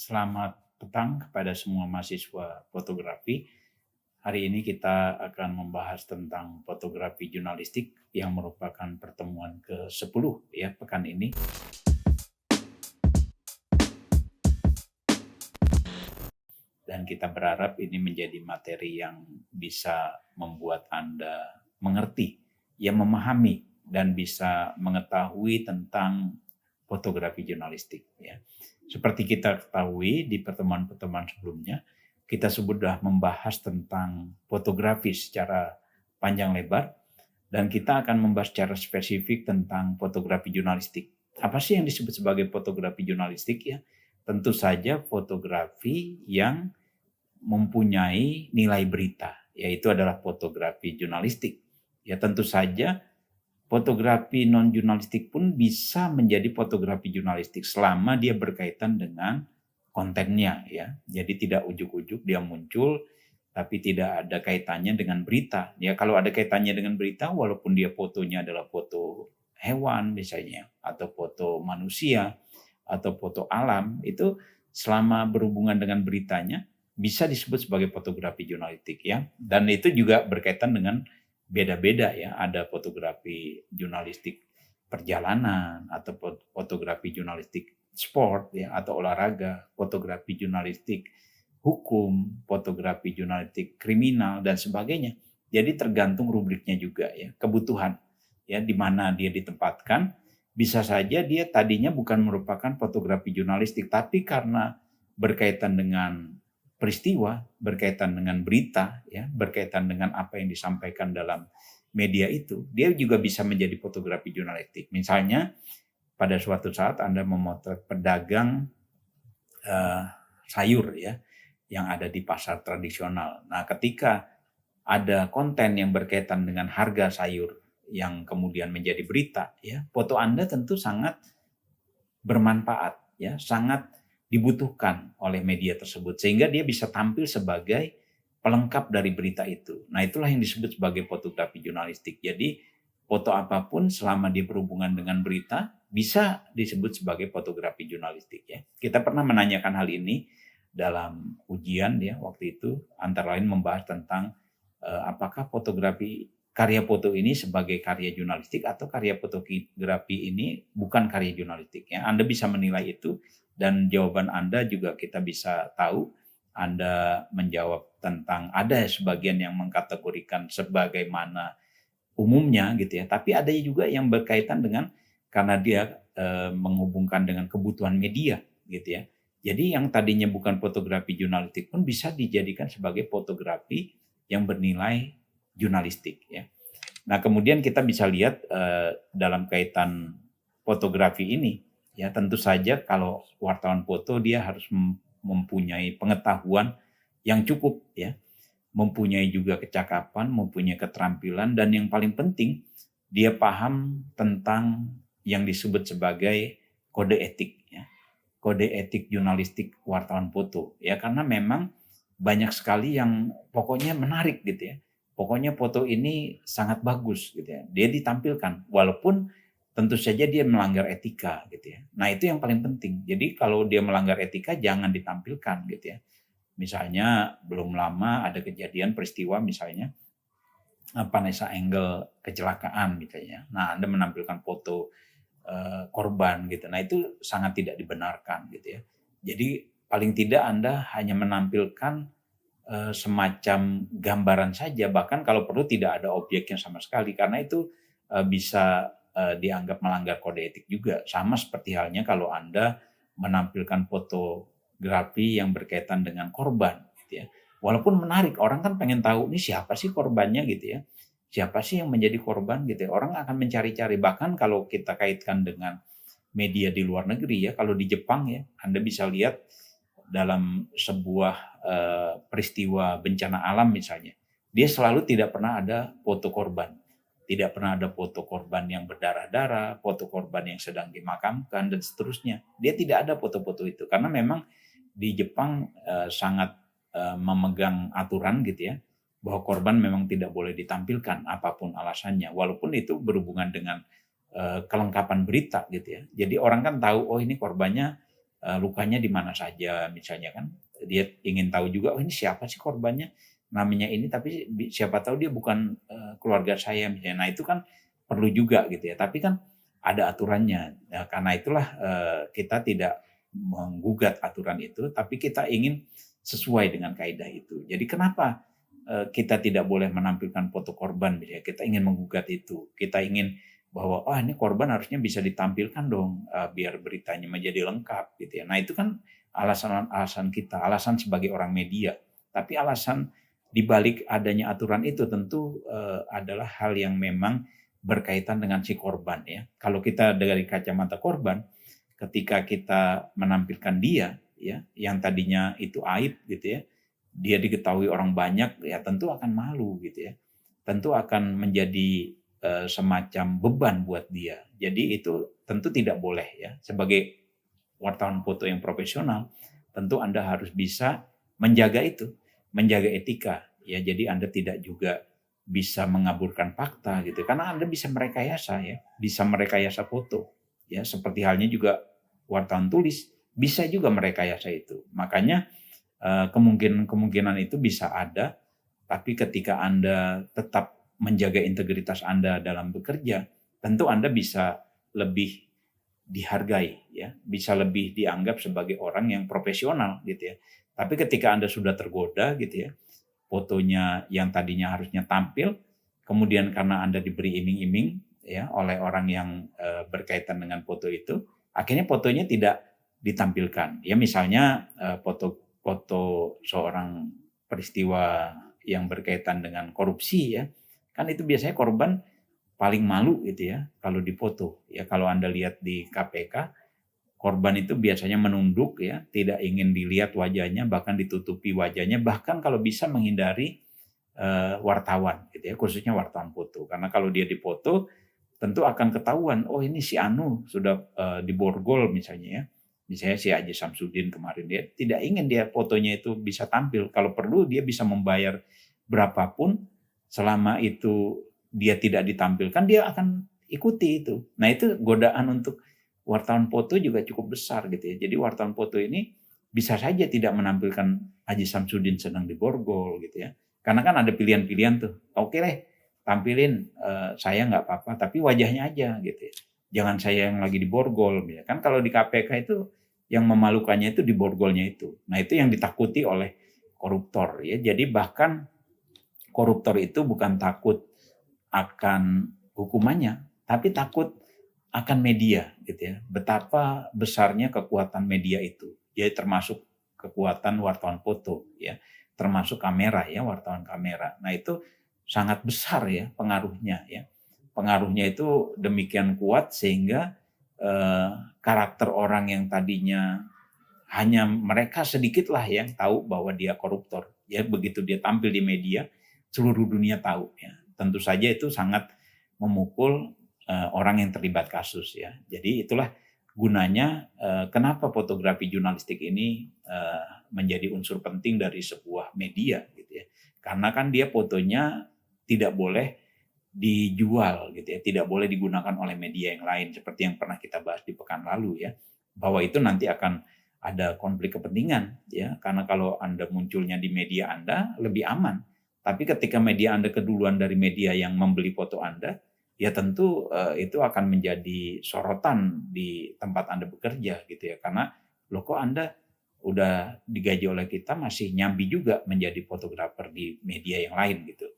Selamat petang kepada semua mahasiswa fotografi. Hari ini kita akan membahas tentang fotografi jurnalistik yang merupakan pertemuan ke-10 ya pekan ini. Dan kita berharap ini menjadi materi yang bisa membuat Anda mengerti, ya memahami dan bisa mengetahui tentang fotografi jurnalistik ya. Seperti kita ketahui di pertemuan-pertemuan sebelumnya, kita sudah membahas tentang fotografi secara panjang lebar dan kita akan membahas secara spesifik tentang fotografi jurnalistik. Apa sih yang disebut sebagai fotografi jurnalistik ya? Tentu saja fotografi yang mempunyai nilai berita, yaitu adalah fotografi jurnalistik. Ya tentu saja fotografi non-jurnalistik pun bisa menjadi fotografi jurnalistik selama dia berkaitan dengan kontennya ya. Jadi tidak ujuk-ujuk dia muncul tapi tidak ada kaitannya dengan berita. Ya kalau ada kaitannya dengan berita walaupun dia fotonya adalah foto hewan misalnya atau foto manusia atau foto alam itu selama berhubungan dengan beritanya bisa disebut sebagai fotografi jurnalistik ya. Dan itu juga berkaitan dengan beda-beda ya. Ada fotografi jurnalistik perjalanan atau fotografi jurnalistik sport ya atau olahraga, fotografi jurnalistik hukum, fotografi jurnalistik kriminal dan sebagainya. Jadi tergantung rubriknya juga ya, kebutuhan ya di mana dia ditempatkan. Bisa saja dia tadinya bukan merupakan fotografi jurnalistik tapi karena berkaitan dengan peristiwa, berkaitan dengan berita, ya, berkaitan dengan apa yang disampaikan dalam media itu, dia juga bisa menjadi fotografi jurnalistik. Misalnya, pada suatu saat Anda memotret pedagang uh, sayur ya, yang ada di pasar tradisional. Nah, ketika ada konten yang berkaitan dengan harga sayur yang kemudian menjadi berita, ya, foto Anda tentu sangat bermanfaat, ya, sangat dibutuhkan oleh media tersebut sehingga dia bisa tampil sebagai pelengkap dari berita itu. Nah, itulah yang disebut sebagai fotografi jurnalistik. Jadi, foto apapun selama dia berhubungan dengan berita bisa disebut sebagai fotografi jurnalistik ya. Kita pernah menanyakan hal ini dalam ujian ya waktu itu antara lain membahas tentang apakah fotografi karya foto ini sebagai karya jurnalistik atau karya fotografi ini bukan karya jurnalistik ya. Anda bisa menilai itu dan jawaban Anda juga kita bisa tahu. Anda menjawab tentang ada sebagian yang mengkategorikan sebagaimana umumnya gitu ya, tapi ada juga yang berkaitan dengan karena dia menghubungkan dengan kebutuhan media gitu ya. Jadi yang tadinya bukan fotografi jurnalistik pun bisa dijadikan sebagai fotografi yang bernilai jurnalistik ya. Nah, kemudian kita bisa lihat dalam kaitan fotografi ini ya tentu saja kalau wartawan foto dia harus mempunyai pengetahuan yang cukup ya, mempunyai juga kecakapan, mempunyai keterampilan dan yang paling penting dia paham tentang yang disebut sebagai kode etik ya. Kode etik jurnalistik wartawan foto ya karena memang banyak sekali yang pokoknya menarik gitu ya. Pokoknya foto ini sangat bagus gitu ya. Dia ditampilkan walaupun tentu saja dia melanggar etika gitu ya. Nah, itu yang paling penting. Jadi kalau dia melanggar etika jangan ditampilkan gitu ya. Misalnya belum lama ada kejadian peristiwa misalnya Vanessa Angel kecelakaan misalnya. Nah, Anda menampilkan foto korban gitu. Nah, itu sangat tidak dibenarkan gitu ya. Jadi paling tidak Anda hanya menampilkan semacam gambaran saja, bahkan kalau perlu tidak ada objeknya sama sekali karena itu bisa dianggap melanggar kode etik juga. Sama seperti halnya kalau Anda menampilkan fotografi yang berkaitan dengan korban gitu ya. Walaupun menarik, orang kan pengen tahu ini siapa sih korbannya gitu ya. Siapa sih yang menjadi korban gitu ya. Orang akan mencari-cari, bahkan kalau kita kaitkan dengan media di luar negeri ya, kalau di Jepang ya, Anda bisa lihat dalam sebuah peristiwa bencana alam misalnya, dia selalu tidak pernah ada foto korban. Tidak pernah ada foto korban yang berdarah-darah, foto korban yang sedang dimakamkan dan seterusnya. Dia tidak ada foto-foto itu karena memang di Jepang sangat memegang aturan gitu ya, bahwa korban memang tidak boleh ditampilkan apapun alasannya, walaupun itu berhubungan dengan kelengkapan berita gitu ya. Jadi orang kan tahu, oh ini korbannya lukanya di mana saja misalnya kan. Dia ingin tahu juga, oh ini siapa sih korbannya, namanya ini tapi siapa tahu dia bukan keluarga saya misalnya. Nah itu kan perlu juga gitu ya, tapi kan ada aturannya. Nah, karena itulah kita tidak menggugat aturan itu, tapi kita ingin sesuai dengan kaidah itu. Jadi kenapa kita tidak boleh menampilkan foto korban misalnya, kita ingin menggugat itu. Kita ingin bahwa ini korban harusnya bisa ditampilkan dong biar beritanya menjadi lengkap gitu ya. Nah itu kan alasan kita, alasan sebagai orang media. Tapi alasan dibalik adanya aturan itu tentu adalah hal yang memang berkaitan dengan si korban ya. Kalau kita dari kacamata korban, ketika kita menampilkan dia ya, yang tadinya itu aib gitu ya, dia diketahui orang banyak ya tentu akan malu gitu ya. Tentu akan menjadi semacam beban buat dia. Jadi itu tentu tidak boleh ya. Sebagai wartawan foto yang profesional, tentu Anda harus bisa menjaga itu, menjaga etika ya. Jadi Anda tidak juga bisa mengaburkan fakta gitu. Karena Anda bisa merekayasa ya, bisa merekayasa foto. Ya, seperti halnya juga wartawan tulis bisa juga merekayasa itu. Makanya kemungkinan itu bisa ada, tapi ketika Anda tetap menjaga integritas Anda dalam bekerja, tentu Anda bisa lebih dihargai ya, bisa lebih dianggap sebagai orang yang profesional gitu ya. Tapi ketika Anda sudah tergoda gitu ya, fotonya yang tadinya harusnya tampil, kemudian karena Anda diberi iming-iming ya oleh orang yang berkaitan dengan foto itu, akhirnya fotonya tidak ditampilkan. Ya misalnya foto seorang peristiwa yang berkaitan dengan korupsi ya, kan itu biasanya korban paling malu gitu ya kalau difoto. Ya kalau Anda lihat di KPK, korban itu biasanya menunduk ya, tidak ingin dilihat wajahnya, bahkan ditutupi wajahnya, bahkan kalau bisa menghindari wartawan gitu ya, khususnya wartawan foto. Karena kalau dia difoto tentu akan ketahuan, oh ini si Anu sudah diborgol misalnya ya. Misalnya si Haji Samsudin kemarin, dia tidak ingin dia fotonya itu bisa tampil. Kalau perlu dia bisa membayar berapapun, selama itu dia tidak ditampilkan, dia akan ikuti itu. Nah itu godaan untuk wartawan foto juga cukup besar gitu ya. Jadi wartawan foto ini bisa saja tidak menampilkan Haji Samsudin sedang diborgol gitu ya. Karena kan ada pilihan-pilihan tuh. Oke deh, tampilin saya nggak apa-apa, tapi wajahnya aja gitu ya. Jangan saya yang lagi diborgol. Ya. Kan kalau di KPK itu yang memalukannya itu diborgolnya itu. Nah itu yang ditakuti oleh koruptor ya. Jadi bahkan koruptor itu bukan takut akan hukumannya, tapi takut akan media gitu ya. Betapa besarnya kekuatan media itu. Jadi termasuk kekuatan wartawan foto ya, termasuk kamera ya, wartawan kamera. Nah, itu sangat besar ya pengaruhnya ya. Pengaruhnya itu demikian kuat sehingga karakter orang yang tadinya hanya mereka sedikit lah yang tahu bahwa dia koruptor. Ya begitu dia tampil di media, seluruh dunia tahu ya. Tentu saja itu sangat memukul orang yang terlibat kasus ya. Jadi itulah gunanya kenapa fotografi jurnalistik ini menjadi unsur penting dari sebuah media gitu ya. Karena kan dia fotonya tidak boleh dijual gitu ya, tidak boleh digunakan oleh media yang lain seperti yang pernah kita bahas di pekan lalu ya. Bahwa itu nanti akan ada konflik kepentingan ya, karena kalau Anda munculnya di media Anda lebih aman. Tapi ketika media Anda keduluan dari media yang membeli foto Anda, ya tentu itu akan menjadi sorotan di tempat Anda bekerja gitu ya. Karena loh kok Anda udah digaji oleh kita masih nyambi juga menjadi fotografer di media yang lain gitu.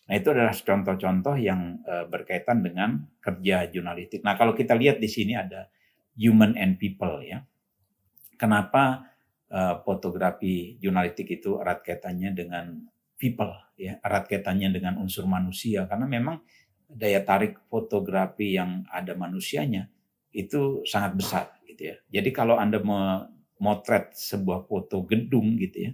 Nah itu adalah contoh-contoh yang berkaitan dengan kerja jurnalistik. Nah kalau kita lihat di sini ada human and people ya. Kenapa fotografi jurnalistik itu erat kaitannya dengan people ya, erat kaitannya dengan unsur manusia karena memang daya tarik fotografi yang ada manusianya itu sangat besar gitu ya. Jadi kalau Anda memotret sebuah foto gedung gitu ya,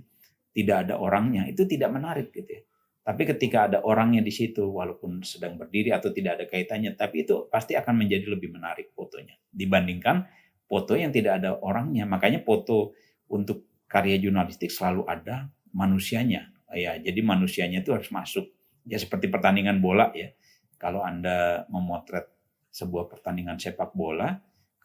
tidak ada orangnya, itu tidak menarik gitu ya. Tapi ketika ada orangnya di situ walaupun sedang berdiri atau tidak ada kaitannya, tapi itu pasti akan menjadi lebih menarik fotonya dibandingkan foto yang tidak ada orangnya. Makanya foto untuk karya jurnalistik selalu ada manusianya. Ya, jadi manusianya itu harus masuk. Ya seperti pertandingan bola ya. Kalau Anda memotret sebuah pertandingan sepak bola,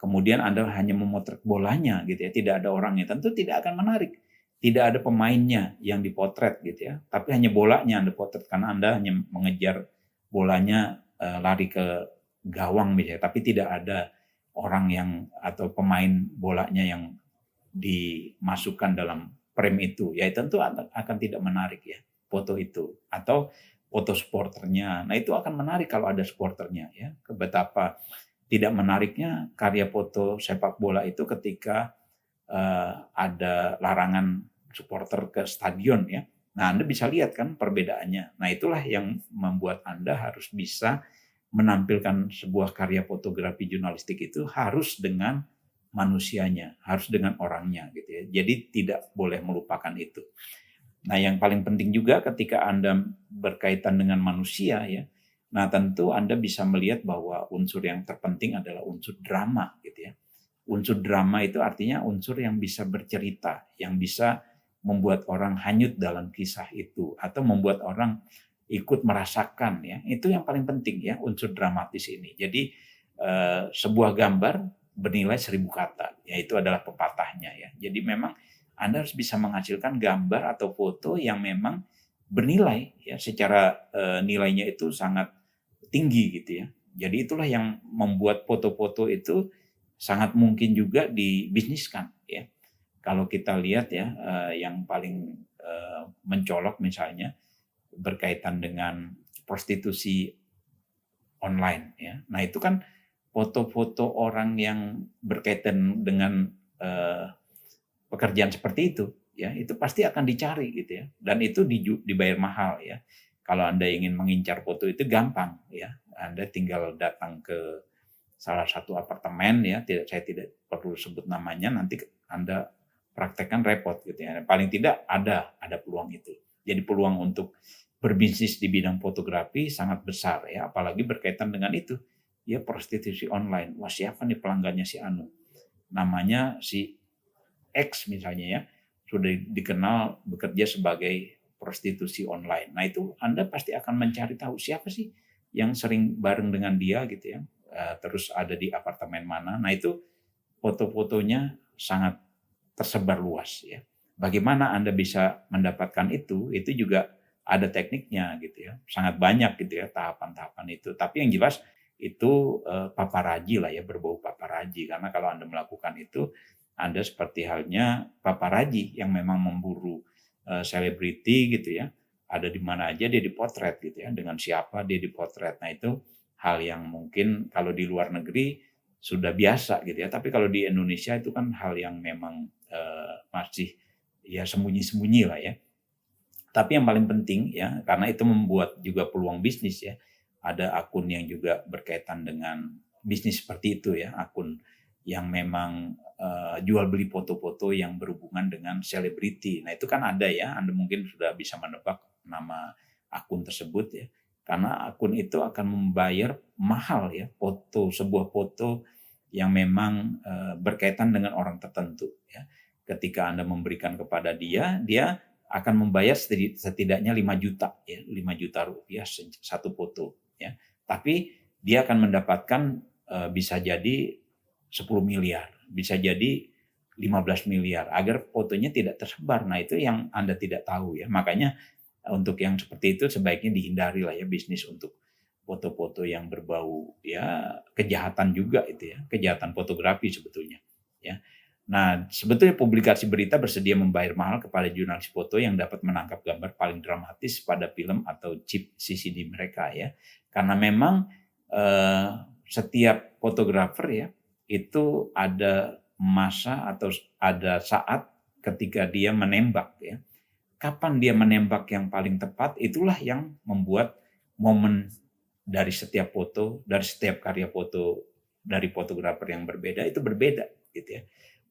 kemudian Anda hanya memotret bolanya gitu ya, tidak ada orangnya, tentu tidak akan menarik. Tidak ada pemainnya yang dipotret gitu ya, tapi hanya bolanya Anda potret karena Anda hanya mengejar bolanya lari ke gawang misalnya, tapi tidak ada orang yang atau pemain bolanya yang dimasukkan dalam frame itu, ya tentu akan tidak menarik ya foto itu. Atau foto supporternya, nah itu akan menarik kalau ada supporternya ya. Betapa tidak menariknya karya foto sepak bola itu ketika ada larangan supporter ke stadion ya. Nah, Anda bisa lihat kan perbedaannya. Nah, itulah yang membuat Anda harus bisa menampilkan sebuah karya fotografi jurnalistik itu harus dengan manusianya, harus dengan orangnya gitu ya. Jadi tidak boleh melupakan itu. Nah, yang paling penting juga ketika Anda berkaitan dengan manusia ya. Nah, tentu Anda bisa melihat bahwa unsur yang terpenting adalah unsur drama gitu ya. Unsur drama itu artinya unsur yang bisa bercerita, yang bisa membuat orang hanyut dalam kisah itu atau membuat orang ikut merasakan ya. Itu yang paling penting ya, unsur dramatis ini. Jadi sebuah gambar bernilai 1000 kata, yaitu adalah pepatahnya ya. Jadi memang Anda harus bisa menghasilkan gambar atau foto yang memang bernilai ya, secara nilainya itu sangat tinggi gitu ya. Jadi itulah yang membuat foto-foto itu sangat mungkin juga dibisniskan ya. Kalau kita lihat ya, yang paling mencolok misalnya berkaitan dengan prostitusi online ya. Nah itu kan foto-foto orang yang berkaitan dengan pekerjaan seperti itu ya, itu pasti akan dicari gitu ya. Dan itu dibayar mahal ya. Kalau Anda ingin mengincar foto itu gampang ya. Anda tinggal datang ke salah satu apartemen ya, saya tidak perlu sebut namanya, nanti Anda praktekkan repot gitu ya. Paling tidak ada peluang itu. Jadi peluang untuk berbisnis di bidang fotografi sangat besar ya, apalagi berkaitan dengan itu. Ya prostitusi online. Wah, siapa nih pelanggannya si Anu? Namanya si X misalnya ya. Sudah dikenal bekerja sebagai prostitusi online. Nah, itu Anda pasti akan mencari tahu siapa sih yang sering bareng dengan dia gitu ya. Terus ada di apartemen mana. Nah, itu foto-fotonya sangat tersebar luas ya. Bagaimana Anda bisa mendapatkan itu juga ada tekniknya gitu ya. Sangat banyak gitu ya tahapan-tahapan itu. Tapi yang jelas itu paparazi lah ya, berbau paparazi. Karena kalau Anda melakukan itu, Anda seperti halnya paparazi yang memang memburu selebriti gitu ya. Ada di mana aja dia dipotret gitu ya, dengan siapa dia dipotret. Nah, itu hal yang mungkin kalau di luar negeri sudah biasa gitu ya. Tapi kalau di Indonesia itu kan hal yang memang masih ya sembunyi-sembunyi lah ya. Tapi yang paling penting ya, karena itu membuat juga peluang bisnis ya. Ada akun yang juga berkaitan dengan bisnis seperti itu ya, akun yang memang jual beli foto-foto yang berhubungan dengan selebriti. Nah, itu kan ada ya, Anda mungkin sudah bisa menebak nama akun tersebut ya. Karena akun itu akan membayar mahal ya, sebuah foto yang memang berkaitan dengan orang tertentu ya. Ketika Anda memberikan kepada dia akan membayar setidaknya 5 juta ya, 5 juta rupiah satu foto ya. Tapi dia akan mendapatkan bisa jadi 10 miliar, bisa jadi 15 miliar agar fotonya tidak tersebar. Nah, itu yang Anda tidak tahu ya. Makanya untuk yang seperti itu sebaiknya dihindari lah ya, bisnis untuk foto-foto yang berbau ya kejahatan juga itu ya, kejahatan fotografi sebetulnya ya. Nah, sebetulnya publikasi berita bersedia membayar mahal kepada jurnalis foto yang dapat menangkap gambar paling dramatis pada film atau chip CCD mereka ya. Karena memang setiap fotografer ya itu ada masa atau ada saat ketika dia menembak ya. Kapan dia menembak yang paling tepat, itulah yang membuat momen dari setiap foto, dari setiap karya foto dari fotografer yang berbeda itu berbeda gitu ya.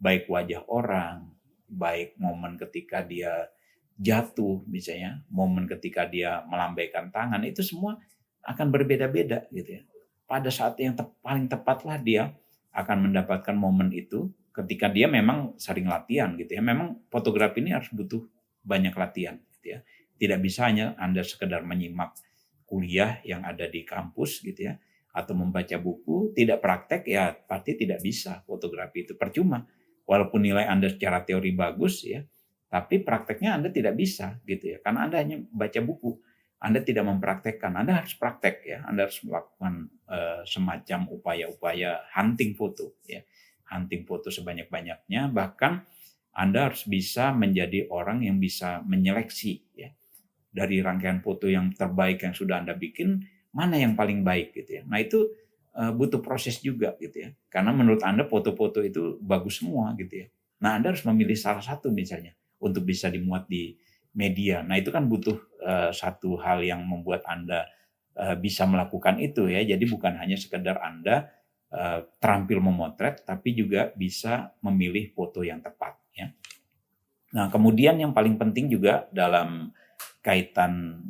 Baik wajah orang, baik momen ketika dia jatuh misalnya, momen ketika dia melambaikan tangan, itu semua akan berbeda-beda gitu ya. Pada saat yang paling tepatlah dia akan mendapatkan momen itu ketika dia memang sering latihan gitu ya. Memang fotografi ini harus butuh banyak latihan gitu ya. Tidak bisa hanya Anda sekedar menyimak kuliah yang ada di kampus gitu ya, atau membaca buku, tidak praktek ya pasti tidak bisa fotografi itu percuma. Walaupun nilai Anda secara teori bagus ya, tapi prakteknya Anda tidak bisa gitu ya. Karena Anda hanya baca buku. Anda tidak mempraktekkan. Anda harus praktek ya. Anda harus melakukan semacam upaya-upaya hunting foto ya. Hunting foto sebanyak-banyaknya, bahkan Anda harus bisa menjadi orang yang bisa menyeleksi ya. Dari rangkaian foto yang terbaik yang sudah Anda bikin, mana yang paling baik gitu ya. Nah itu butuh proses juga gitu ya. Karena menurut Anda foto-foto itu bagus semua gitu ya. Nah Anda harus memilih salah satu misalnya untuk bisa dimuat di media. Nah itu kan butuh satu hal yang membuat Anda bisa melakukan itu ya. Jadi bukan hanya sekedar Anda terampil memotret, tapi juga bisa memilih foto yang tepat ya. Nah kemudian yang paling penting juga dalam kaitan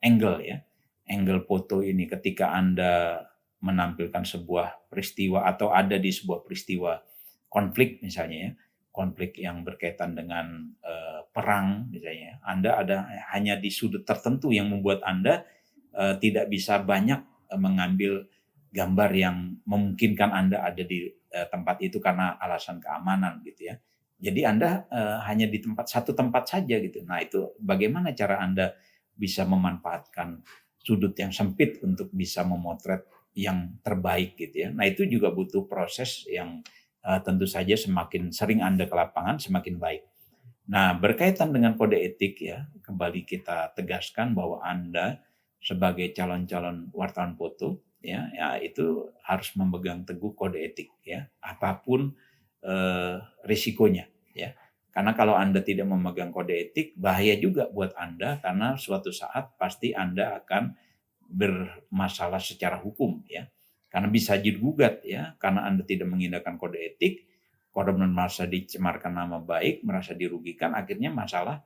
angle ya. Angle foto ini ketika Anda menampilkan sebuah peristiwa atau ada di sebuah peristiwa konflik misalnya ya, konflik yang berkaitan dengan perang misalnya, Anda ada hanya di sudut tertentu yang membuat Anda tidak bisa banyak mengambil gambar yang memungkinkan Anda ada di tempat itu karena alasan keamanan gitu ya. Jadi Anda hanya di satu tempat saja gitu. Nah itu bagaimana cara Anda bisa memanfaatkan sudut yang sempit untuk bisa memotret yang terbaik gitu ya. Nah itu juga butuh proses yang tentu saja semakin sering Anda ke lapangan semakin baik. Nah berkaitan dengan kode etik ya, kembali kita tegaskan bahwa Anda sebagai calon-calon wartawan foto ya, itu harus memegang teguh kode etik ya, apapun risikonya ya. Karena kalau Anda tidak memegang kode etik, bahaya juga buat Anda karena suatu saat pasti Anda akan bermasalah secara hukum ya. Karena bisa digugat ya, karena Anda tidak mengindahkan kode etik, korban merasa dicemarkan nama baik, merasa dirugikan, akhirnya masalah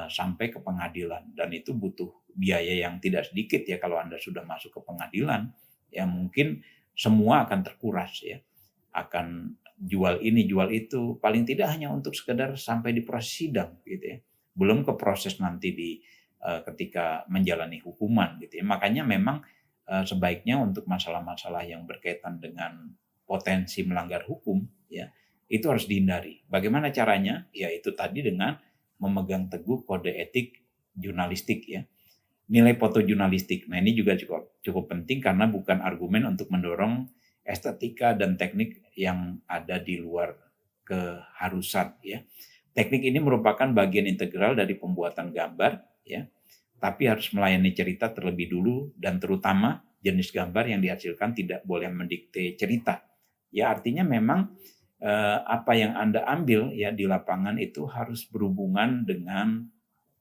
sampai ke pengadilan dan itu butuh biaya yang tidak sedikit ya kalau Anda sudah masuk ke pengadilan ya mungkin semua akan terkuras ya. Akan jual ini, jual itu, paling tidak hanya untuk sekedar sampai di proses sidang gitu ya. Belum ke proses nanti di ketika menjalani hukuman gitu ya. Makanya memang sebaiknya untuk masalah-masalah yang berkaitan dengan potensi melanggar hukum ya, itu harus dihindari. Bagaimana caranya? Ya itu tadi dengan memegang teguh kode etik jurnalistik ya. Nilai foto jurnalistik. Nah, ini juga cukup penting karena bukan argumen untuk mendorong estetika dan teknik yang ada di luar keharusan ya. Teknik ini merupakan bagian integral dari pembuatan gambar ya. Tapi harus melayani cerita terlebih dulu dan terutama jenis gambar yang dihasilkan tidak boleh mendikte cerita. Ya, artinya memang apa yang Anda ambil ya di lapangan itu harus berhubungan dengan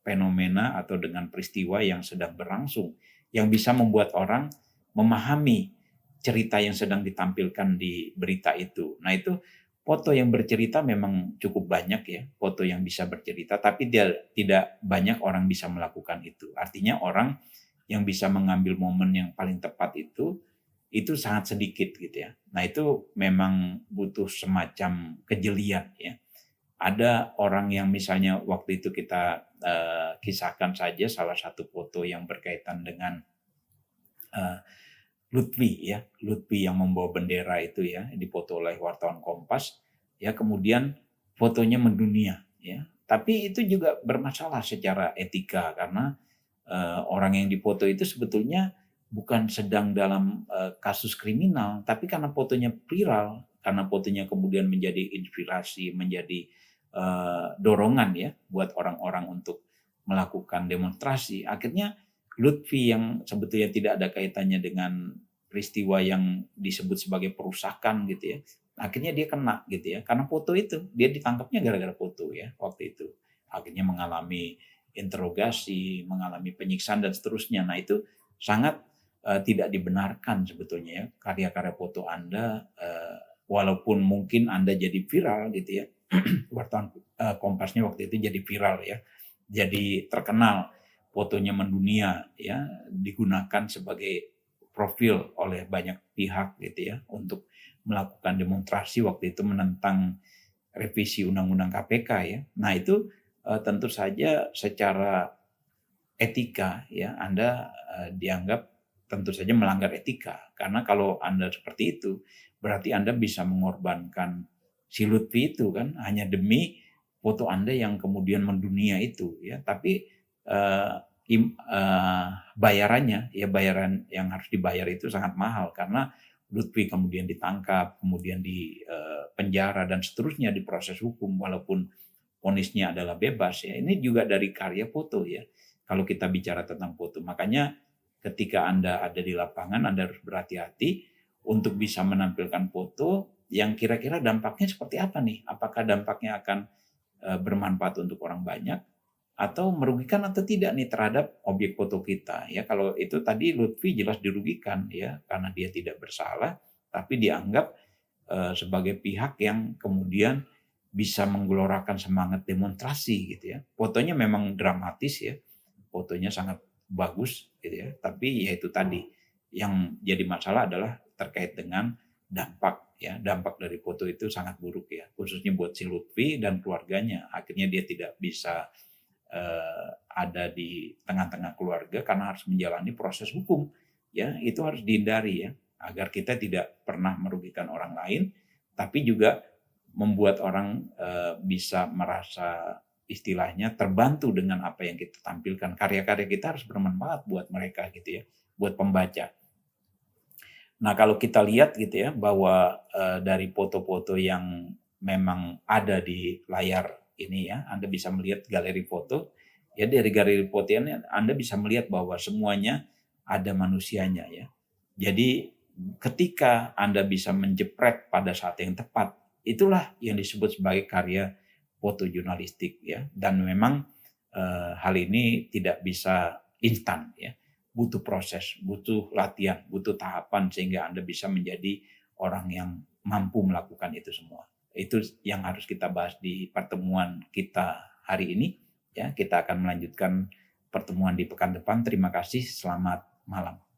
fenomena atau dengan peristiwa yang sedang berlangsung yang bisa membuat orang memahami cerita yang sedang ditampilkan di berita itu. Nah itu foto yang bercerita memang cukup banyak ya, foto yang bisa bercerita, tapi tidak banyak orang bisa melakukan itu. Artinya orang yang bisa mengambil momen yang paling tepat itu sangat sedikit gitu ya. Nah itu memang butuh semacam kejelian ya. Ada orang yang misalnya waktu itu kita kisahkan saja salah satu foto yang berkaitan dengan Lutfi ya, Lutfi yang membawa bendera itu ya, dipoto oleh wartawan Kompas, ya kemudian fotonya mendunia ya. Tapi itu juga bermasalah secara etika karena orang yang dipoto itu sebetulnya bukan sedang dalam kasus kriminal, tapi karena fotonya viral, karena fotonya kemudian menjadi inspirasi, menjadi dorongan ya buat orang-orang untuk melakukan demonstrasi. Akhirnya Lutfi yang sebetulnya tidak ada kaitannya dengan peristiwa yang disebut sebagai perusakan gitu ya. Akhirnya dia kena gitu ya. Karena foto itu, dia ditangkapnya gara-gara foto ya waktu itu. Akhirnya mengalami interogasi, mengalami penyiksaan dan seterusnya. Nah itu sangat tidak dibenarkan sebetulnya ya. Karya-karya foto Anda walaupun mungkin Anda jadi viral gitu ya. Wartawan Kompasnya waktu itu jadi viral ya. Jadi terkenal, fotonya mendunia ya, digunakan sebagai profil oleh banyak pihak gitu ya untuk melakukan demonstrasi waktu itu menentang revisi Undang-Undang KPK ya. Nah itu tentu saja secara etika ya Anda dianggap tentu saja melanggar etika. Karena kalau Anda seperti itu, berarti Anda bisa mengorbankan si Lutfi itu kan hanya demi foto Anda yang kemudian mendunia itu ya. Tapi eh, bayarannya ya, bayaran yang harus dibayar itu sangat mahal karena Lutfi kemudian ditangkap, kemudian di penjara dan seterusnya di proses hukum walaupun vonisnya adalah bebas ya. Ini juga dari karya foto ya. Kalau kita bicara tentang foto, makanya ketika Anda ada di lapangan Anda harus berhati-hati untuk bisa menampilkan foto yang kira-kira dampaknya seperti apa nih? Apakah dampaknya akan bermanfaat untuk orang banyak atau merugikan atau tidak nih terhadap objek foto kita ya. Kalau itu tadi Lutfi jelas dirugikan ya karena dia tidak bersalah tapi dianggap sebagai pihak yang kemudian bisa menggelorakan semangat demonstrasi gitu ya. Fotonya memang dramatis ya, fotonya sangat bagus gitu ya, tapi ya itu tadi yang jadi masalah adalah terkait dengan dampak ya, dampak dari foto itu sangat buruk ya, khususnya buat si Lutfi dan keluarganya. Akhirnya dia tidak bisa ada di tengah-tengah keluarga karena harus menjalani proses hukum ya, itu harus dihindari ya agar kita tidak pernah merugikan orang lain tapi juga membuat orang bisa merasa istilahnya terbantu dengan apa yang kita tampilkan. Karya-karya kita harus bermanfaat buat mereka gitu ya, buat pembaca. Nah, kalau kita lihat gitu ya bahwa dari foto-foto yang memang ada di layar ini ya, Anda bisa melihat galeri foto. Ya dari galeri foto ini Anda bisa melihat bahwa semuanya ada manusianya ya. Jadi ketika Anda bisa menjepret pada saat yang tepat, itulah yang disebut sebagai karya foto jurnalistik ya. Dan memang hal ini tidak bisa instan ya. Butuh proses, butuh latihan, butuh tahapan sehingga Anda bisa menjadi orang yang mampu melakukan itu semua. Itu yang harus kita bahas di pertemuan kita hari ini ya. Kita akan melanjutkan pertemuan di pekan depan. Terima kasih, selamat malam.